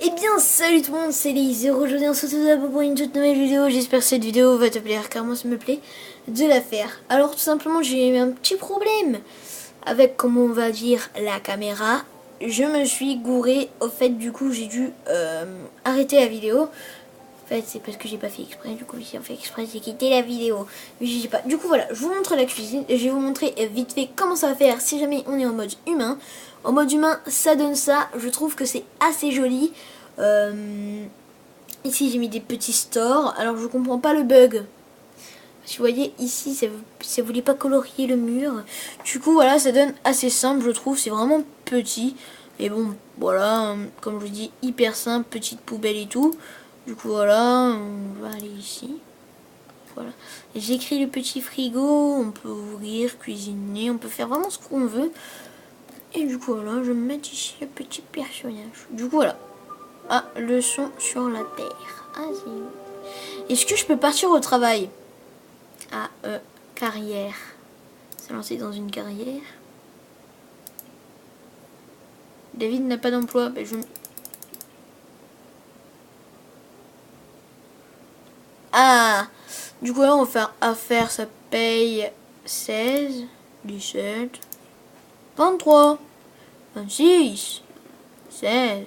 Eh bien salut tout le monde, c'est Lise. Aujourd'hui on se retrouve pour une toute nouvelle vidéo. J'espère que cette vidéo va te plaire car moi ça me plaît de la faire. Alors tout simplement j'ai eu un petit problème avec, comment on va dire, la caméra. Je me suis gouré, au fait du coup j'ai dû arrêter la vidéo. En fait c'est parce que j'ai pas fait exprès, du coup si on fait exprès j'ai quitté la vidéo. Mais je sais pas. Du coup voilà, je vous montre la cuisine et je vais vous montrer vite fait comment ça va faire si jamais on est en mode humain. En mode humain ça donne ça, je trouve que c'est assez joli. Ici j'ai mis des petits stores, alors je comprends pas le bug. Si vous voyez ici ça voulait pas colorier le mur. Du coup voilà ça donne assez simple je trouve, c'est vraiment petit. Et bon voilà, comme je vous dis hyper simple, petite poubelle et tout. Du coup voilà, on va aller ici. Voilà. J'écris le petit frigo, on peut ouvrir, cuisiner, on peut faire vraiment ce qu'on veut. Et du coup voilà, je vais mettre ici le petit personnage. Du coup voilà. Ah, le son sur la terre. Ah, est-ce que je peux partir au travail? Ah, carrière. Se lancer dans une carrière. David n'a pas d'emploi. Ben, Ah, du coup là on va faire affaire, ça paye 16, 17, 23, 26, 16,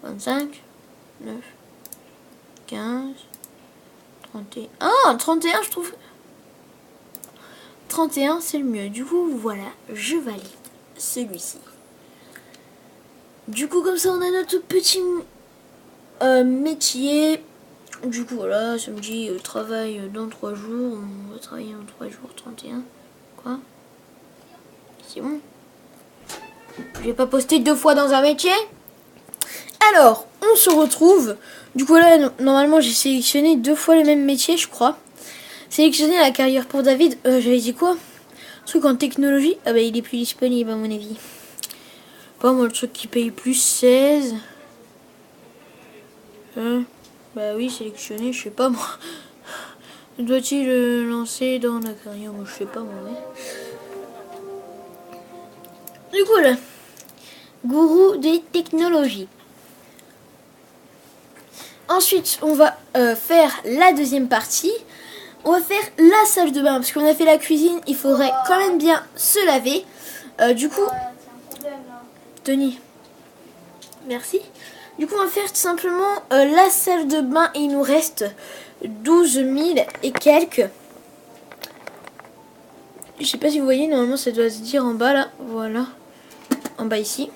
25, 9, 15, 31. Ah, 31 je trouve. 31 c'est le mieux. Du coup voilà, je valide celui-ci. Du coup comme ça on a notre petit métier. Du coup voilà, samedi travail dans 3 jours. On va travailler en 3 jours, 31. Quoi? C'est bon. Je vais pas poster 2 fois dans un métier. Alors, on se retrouve. Du coup là, normalement j'ai sélectionné 2 fois le même métier je crois. Sélectionner la carrière pour David. J'avais dit quoi? Truc en technologie. Ah bah il est plus disponible à mon avis. Pas moi le truc qui paye plus 16. Bah oui, sélectionner, je sais pas moi. Doit-il lancer dans la carrière? Moi je sais pas moi. Ouais. Du coup là, gourou des technologies. Ensuite, on va faire la deuxième partie. On va faire la salle de bain parce qu'on a fait la cuisine. Il faudrait quand même bien se laver. Du coup, Tony, merci. Du coup, on va faire tout simplement la salle de bain et il nous reste 12 000 et quelques. Je sais pas si vous voyez, normalement ça doit se dire en bas là. Voilà, en bas ici.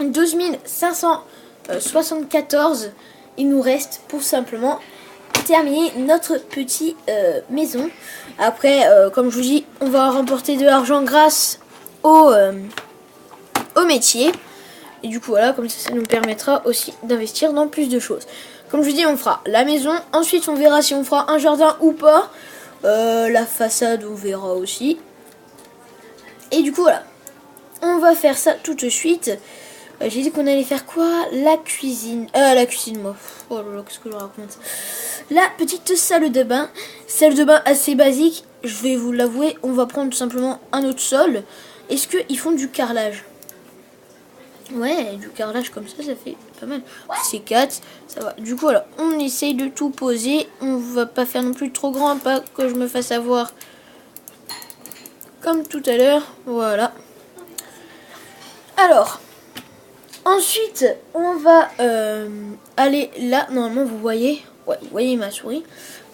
12 574. Il nous reste pour simplement terminer notre petite maison. Après, comme je vous dis, on va remporter de l'argent grâce au métier. Et du coup, voilà, comme ça nous permettra aussi d'investir dans plus de choses. Comme je vous dis, on fera la maison. Ensuite, on verra si on fera un jardin ou pas. La façade, on verra aussi. Et du coup, voilà. On va faire ça tout de suite. J'ai dit qu'on allait faire quoi? La cuisine. La cuisine, moi. Oh là là, qu'est-ce que je raconte? La petite salle de bain. Salle de bain assez basique. Je vais vous l'avouer, on va prendre tout simplement un autre sol. Est-ce qu'ils font du carrelage? Ouais, du carrelage comme ça fait pas mal. C'est 4, ça va. Du coup, voilà, on essaye de tout poser. On va pas faire non plus trop grand, pas que je me fasse avoir comme tout à l'heure. Voilà. Alors, ensuite, on va aller là. Normalement, vous voyez, ouais, vous voyez ma souris.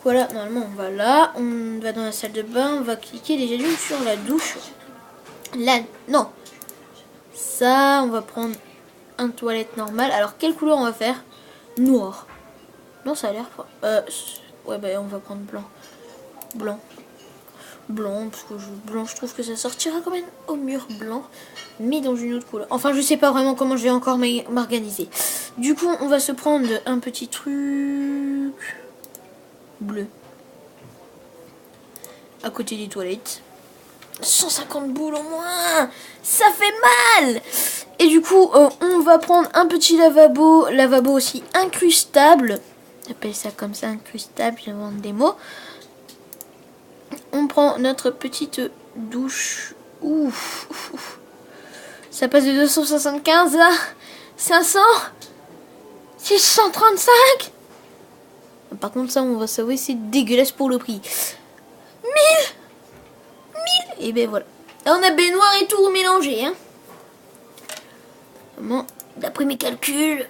Voilà, normalement, on va là. On va dans la salle de bain. On va cliquer déjà d'une sur la douche. Là, non. Ça, on va prendre un toilette normal. Alors, quelle couleur on va faire? Noir. Non, ça a l'air... ouais, bah, on va prendre blanc. Blanc. Blanc, parce que blanc, je trouve que ça sortira quand même au mur blanc. Mais dans une autre couleur. Enfin, je sais pas vraiment comment je vais encore m'organiser. Du coup, on va se prendre un petit truc... bleu. À côté des toilettes. 150 boules au moins, ça fait mal. Et du coup on va prendre un petit lavabo aussi incrustable, j'appelle ça comme ça, incrustable, j'invente des mots. On prend notre petite douche. Ouf. Ça passe de 275 à 500. 635. Par contre, ça, on va savoir, c'est dégueulasse pour le prix. 1000. Et ben voilà. Là, on a baignoire et tout mélangé, hein. Vraiment, d'après mes calculs,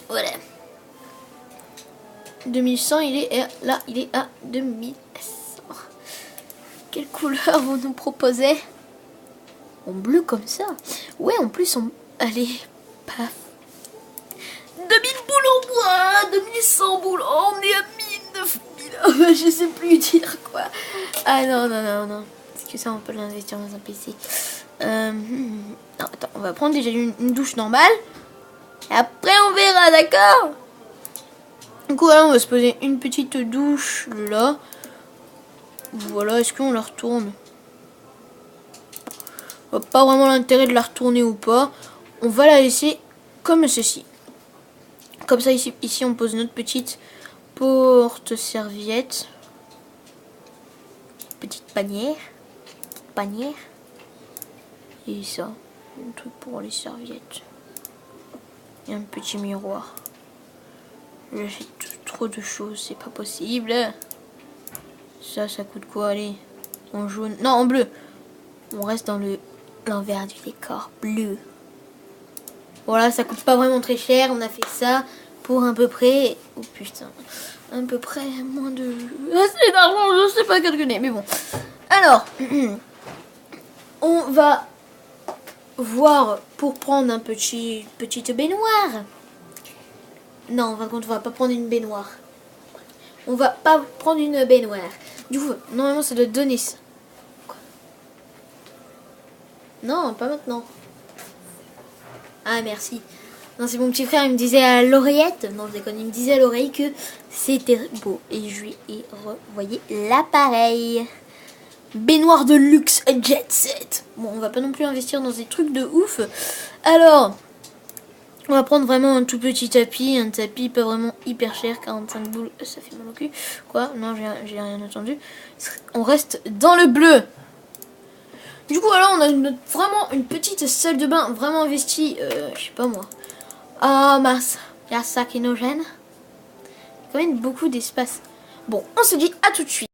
voilà. 2100, il est là, il est à 2100. Quelle couleur vous nous proposez? En bleu comme ça. Ouais, en plus, allez, paf. 2000 boules en bois, 2100 boules. Oh, on est à 1000, 9000. Je sais plus dire quoi. Ah non, non, non, non. Est-ce que ça, on peut l'investir dans un PC? Non, attends, on va prendre déjà une douche normale. Et après, on verra, d'accord? Du coup, là, on va se poser une petite douche là. Voilà, est-ce qu'on la retourne? Pas vraiment l'intérêt de la retourner ou pas. On va la laisser comme ceci. Comme ça, ici on pose notre petite porte-serviette. Petite panière. Et ça, un truc pour les serviettes. Et un petit miroir. J'achète trop de choses, c'est pas possible. Ça coûte quoi? Allez, en jaune. Non, en bleu. On reste dans l'envers du décor bleu. Voilà, ça coûte pas vraiment très cher. On a fait ça pour à peu près... Oh putain. À peu près moins de... assez d'argent, je sais pas calculer. Mais bon. Alors, on va voir pour prendre un petite baignoire. Non, par contre, on va pas prendre une baignoire. On va pas prendre une baignoire. Du coup, normalement, ça doit donner ça. Quoi? Non, pas maintenant. Ah, merci. Non, c'est mon petit frère, il me disait à l'oreillette. Non, je déconne, il me disait à l'oreille que c'était beau. Et je lui ai revoyé l'appareil. Baignoire de luxe jet set. Bon, on va pas non plus investir dans des trucs de ouf. Alors... on va prendre vraiment un tout petit tapis, un tapis pas vraiment hyper cher, 45 boules, ça fait mal au cul. Quoi? Non, j'ai rien entendu. On reste dans le bleu. Du coup, alors, on a vraiment une petite salle de bain vraiment investie, je sais pas moi. Ah mince, il y a ça qui nous gêne. Il y a quand même beaucoup d'espace. Bon, on se dit à tout de suite.